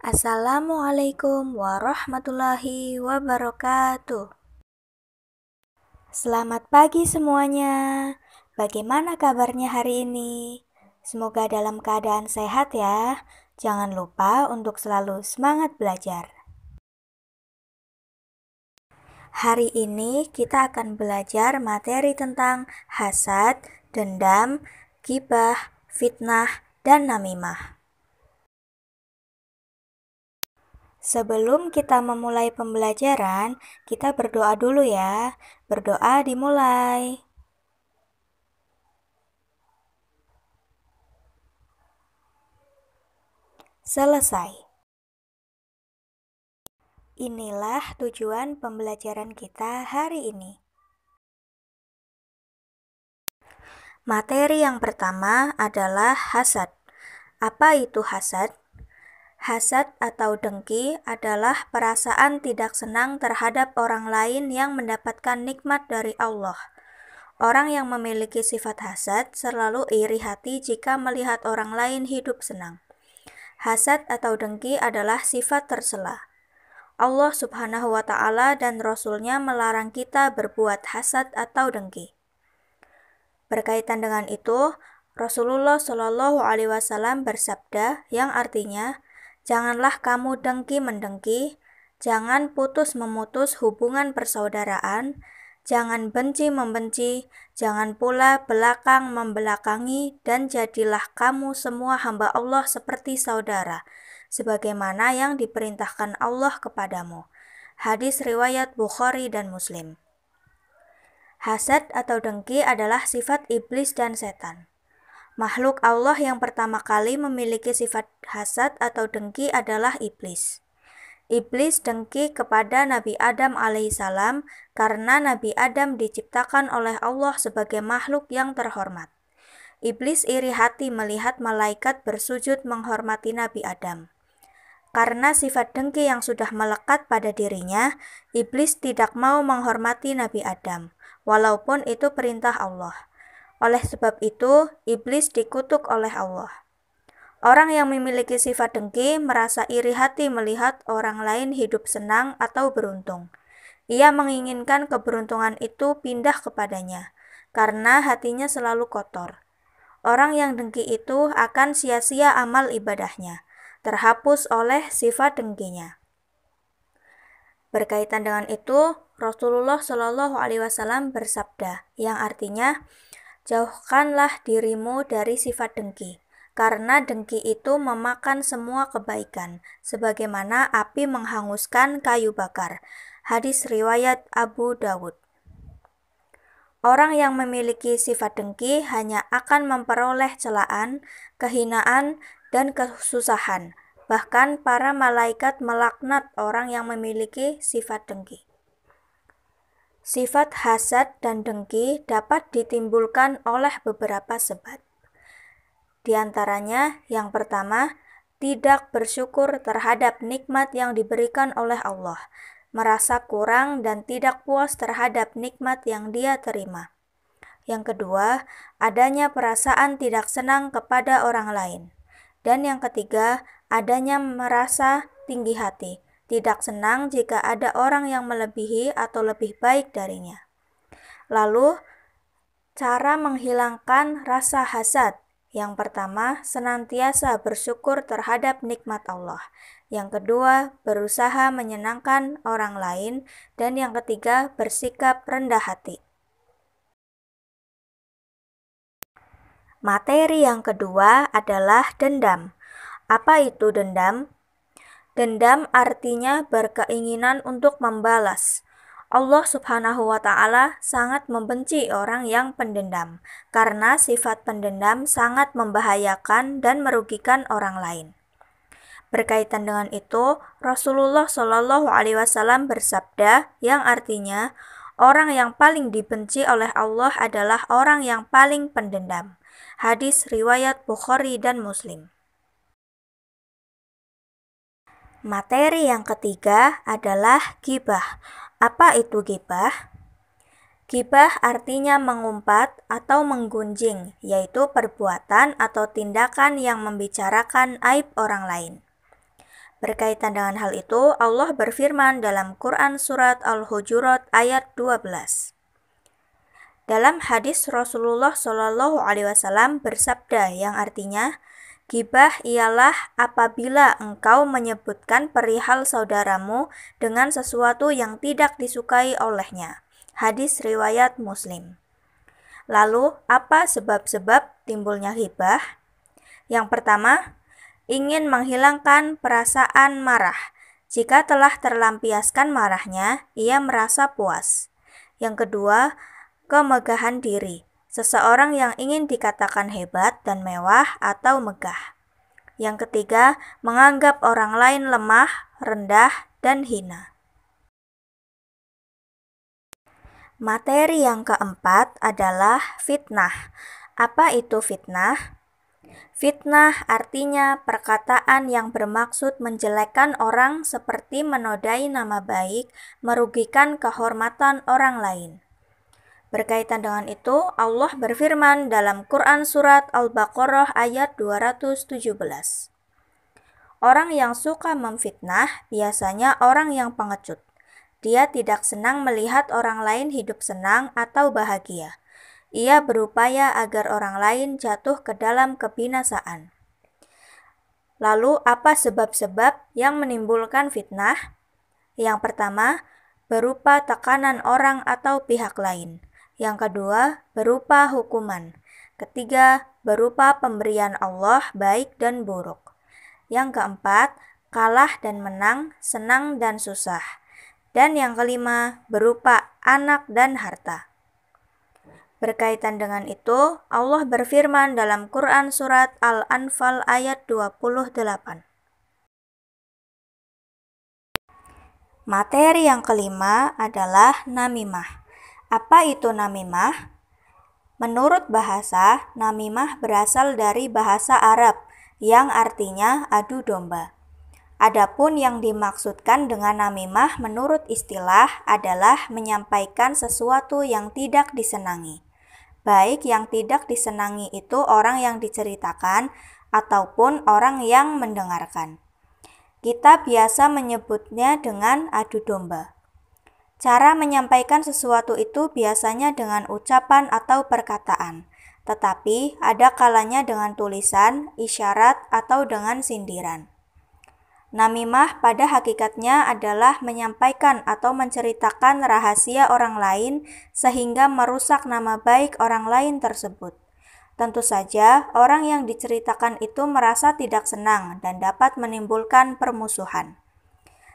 Assalamualaikum warahmatullahi wabarakatuh. Selamat pagi semuanya. Bagaimana kabarnya hari ini? Semoga dalam keadaan sehat ya. Jangan lupa untuk selalu semangat belajar. Hari ini kita akan belajar materi tentang hasad, dendam, ghibah, fitnah, dan namimah. Sebelum kita memulai pembelajaran, kita berdoa dulu ya. Berdoa dimulai. Selesai. Inilah tujuan pembelajaran kita hari ini. Materi yang pertama adalah hasad. Apa itu hasad? Hasad atau dengki adalah perasaan tidak senang terhadap orang lain yang mendapatkan nikmat dari Allah. Orang yang memiliki sifat hasad selalu iri hati jika melihat orang lain hidup senang. Hasad atau dengki adalah sifat tercela. Allah Subhanahu wa Ta'ala dan Rasul-Nya melarang kita berbuat hasad atau dengki. Berkaitan dengan itu, Rasulullah Shallallahu Alaihi Wasallam bersabda yang artinya, janganlah kamu dengki-mendengki, jangan putus-memutus hubungan persaudaraan, jangan benci-membenci, jangan pula belakang-membelakangi, dan jadilah kamu semua hamba Allah seperti saudara, sebagaimana yang diperintahkan Allah kepadamu. Hadis riwayat Bukhari dan Muslim. Hasad atau dengki adalah sifat iblis dan setan. Makhluk Allah yang pertama kali memiliki sifat hasad atau dengki adalah iblis. Iblis dengki kepada Nabi Adam alaihissalam karena Nabi Adam diciptakan oleh Allah sebagai makhluk yang terhormat. Iblis iri hati melihat malaikat bersujud menghormati Nabi Adam. Karena sifat dengki yang sudah melekat pada dirinya, iblis tidak mau menghormati Nabi Adam, walaupun itu perintah Allah. Oleh sebab itu, iblis dikutuk oleh Allah. Orang yang memiliki sifat dengki merasa iri hati melihat orang lain hidup senang atau beruntung. Ia menginginkan keberuntungan itu pindah kepadanya, karena hatinya selalu kotor. Orang yang dengki itu akan sia-sia amal ibadahnya, terhapus oleh sifat dengkinya. Berkaitan dengan itu, Rasulullah Shallallahu Alaihi Wasallam bersabda, yang artinya, jauhkanlah dirimu dari sifat dengki, karena dengki itu memakan semua kebaikan, sebagaimana api menghanguskan kayu bakar. Hadis riwayat Abu Dawud. Orang yang memiliki sifat dengki hanya akan memperoleh celaan, kehinaan, dan kesusahan. Bahkan para malaikat melaknat orang yang memiliki sifat dengki. Sifat hasad dan dengki dapat ditimbulkan oleh beberapa sebab. Di antaranya, yang pertama, tidak bersyukur terhadap nikmat yang diberikan oleh Allah, merasa kurang dan tidak puas terhadap nikmat yang dia terima. Yang kedua, adanya perasaan tidak senang kepada orang lain. Dan yang ketiga, adanya merasa tinggi hati, tidak senang jika ada orang yang melebihi atau lebih baik darinya. Lalu, cara menghilangkan rasa hasad. Yang pertama, senantiasa bersyukur terhadap nikmat Allah. Yang kedua, berusaha menyenangkan orang lain. Dan yang ketiga, bersikap rendah hati. Materi yang kedua adalah dendam. Apa itu dendam? Dendam artinya berkeinginan untuk membalas. Allah Subhanahu wa Ta'ala sangat membenci orang yang pendendam, karena sifat pendendam sangat membahayakan dan merugikan orang lain. Berkaitan dengan itu, Rasulullah Shallallahu Alaihi Wasallam bersabda, yang artinya, orang yang paling dibenci oleh Allah adalah orang yang paling pendendam. Hadis riwayat Bukhari dan Muslim. Materi yang ketiga adalah ghibah. Apa itu ghibah? Ghibah artinya mengumpat atau menggunjing, yaitu perbuatan atau tindakan yang membicarakan aib orang lain. Berkaitan dengan hal itu, Allah berfirman dalam Quran Surat Al-Hujurat ayat 12. Dalam hadis Rasulullah SAW bersabda yang artinya, Gibah ialah apabila engkau menyebutkan perihal saudaramu dengan sesuatu yang tidak disukai olehnya. Hadis riwayat Muslim. Lalu, apa sebab-sebab timbulnya ghibah? Yang pertama, ingin menghilangkan perasaan marah. Jika telah terlampiaskan marahnya, ia merasa puas. Yang kedua, kemegahan diri. Seseorang yang ingin dikatakan hebat dan mewah atau megah. Yang ketiga, menganggap orang lain lemah, rendah, dan hina. Materi yang keempat adalah fitnah. Apa itu fitnah? Fitnah artinya perkataan yang bermaksud menjelekkan orang seperti menodai nama baik, merugikan kehormatan orang lain. Berkaitan dengan itu, Allah berfirman dalam Quran Surat Al-Baqarah ayat 217. Orang yang suka memfitnah biasanya orang yang pengecut. Dia tidak senang melihat orang lain hidup senang atau bahagia. Ia berupaya agar orang lain jatuh ke dalam kebinasaan. Lalu, apa sebab-sebab yang menimbulkan fitnah? Yang pertama, berupa tekanan orang atau pihak lain. Yang kedua, berupa hukuman. Ketiga, berupa pemberian Allah baik dan buruk. Yang keempat, kalah dan menang, senang dan susah. Dan yang kelima, berupa anak dan harta. Berkaitan dengan itu, Allah berfirman dalam Quran Surat Al-Anfal ayat 28. Materi yang kelima adalah namimah. Apa itu namimah? Menurut bahasa, namimah berasal dari bahasa Arab yang artinya adu domba. Adapun yang dimaksudkan dengan namimah menurut istilah adalah menyampaikan sesuatu yang tidak disenangi. Baik yang tidak disenangi itu orang yang diceritakan ataupun orang yang mendengarkan. Kita biasa menyebutnya dengan adu domba. Cara menyampaikan sesuatu itu biasanya dengan ucapan atau perkataan, tetapi ada kalanya dengan tulisan, isyarat, atau dengan sindiran. Namimah pada hakikatnya adalah menyampaikan atau menceritakan rahasia orang lain sehingga merusak nama baik orang lain tersebut. Tentu saja, orang yang diceritakan itu merasa tidak senang dan dapat menimbulkan permusuhan.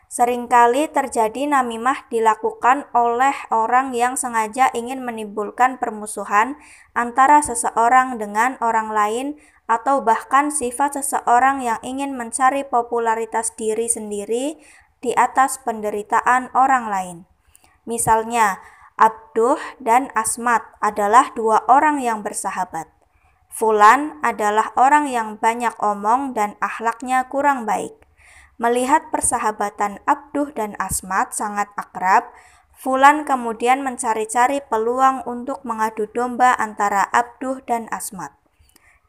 Seringkali terjadi namimah dilakukan oleh orang yang sengaja ingin menimbulkan permusuhan antara seseorang dengan orang lain atau bahkan sifat seseorang yang ingin mencari popularitas diri sendiri di atas penderitaan orang lain. Misalnya, Abduh dan Asmat adalah dua orang yang bersahabat. Fulan adalah orang yang banyak omong dan akhlaknya kurang baik. Melihat persahabatan Abduh dan Asmat sangat akrab, Fulan kemudian mencari-cari peluang untuk mengadu domba antara Abduh dan Asmat.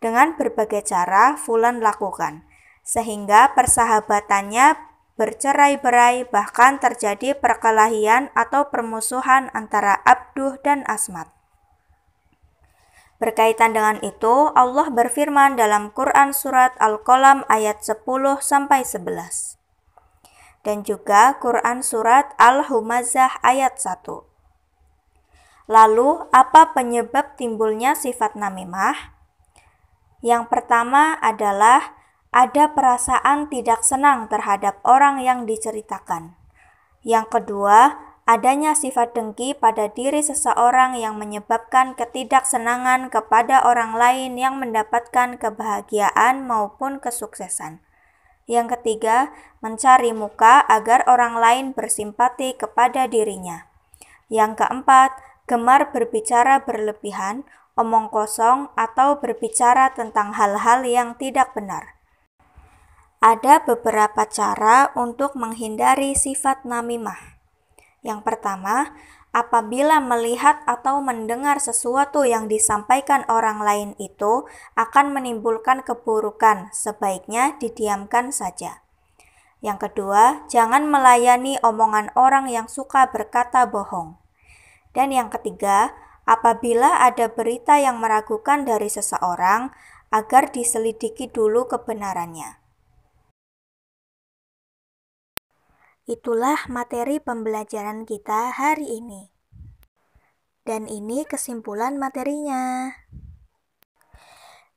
Dengan berbagai cara Fulan lakukan, sehingga persahabatannya bercerai-berai, bahkan terjadi perkelahian atau permusuhan antara Abduh dan Asmat. Berkaitan dengan itu, Allah berfirman dalam Quran Surat Al-Qalam ayat 10-11. Dan juga Quran Surat Al-Humazah ayat 1. Lalu, apa penyebab timbulnya sifat namimah? Yang pertama adalah ada perasaan tidak senang terhadap orang yang diceritakan. Yang kedua, adanya sifat dengki pada diri seseorang yang menyebabkan ketidaksenangan kepada orang lain yang mendapatkan kebahagiaan maupun kesuksesan. Yang ketiga, mencari muka agar orang lain bersimpati kepada dirinya. Yang keempat, gemar berbicara berlebihan, omong kosong, atau berbicara tentang hal-hal yang tidak benar. Ada beberapa cara untuk menghindari sifat namimah. Yang pertama, apabila melihat atau mendengar sesuatu yang disampaikan orang lain itu akan menimbulkan keburukan, sebaiknya didiamkan saja. Yang kedua, jangan melayani omongan orang yang suka berkata bohong. Dan yang ketiga, apabila ada berita yang meragukan dari seseorang, agar diselidiki dulu kebenarannya. Itulah materi pembelajaran kita hari ini. Dan ini kesimpulan materinya.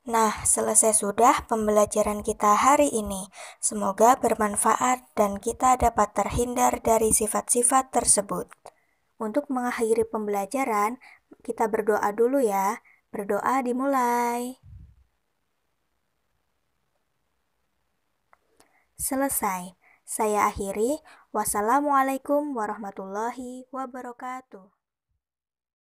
Nah, selesai sudah pembelajaran kita hari ini. Semoga bermanfaat dan kita dapat terhindar dari sifat-sifat tersebut. Untuk mengakhiri pembelajaran, kita berdoa dulu ya. Berdoa dimulai. Selesai. Saya akhiri. Wassalamualaikum warahmatullahi wabarakatuh.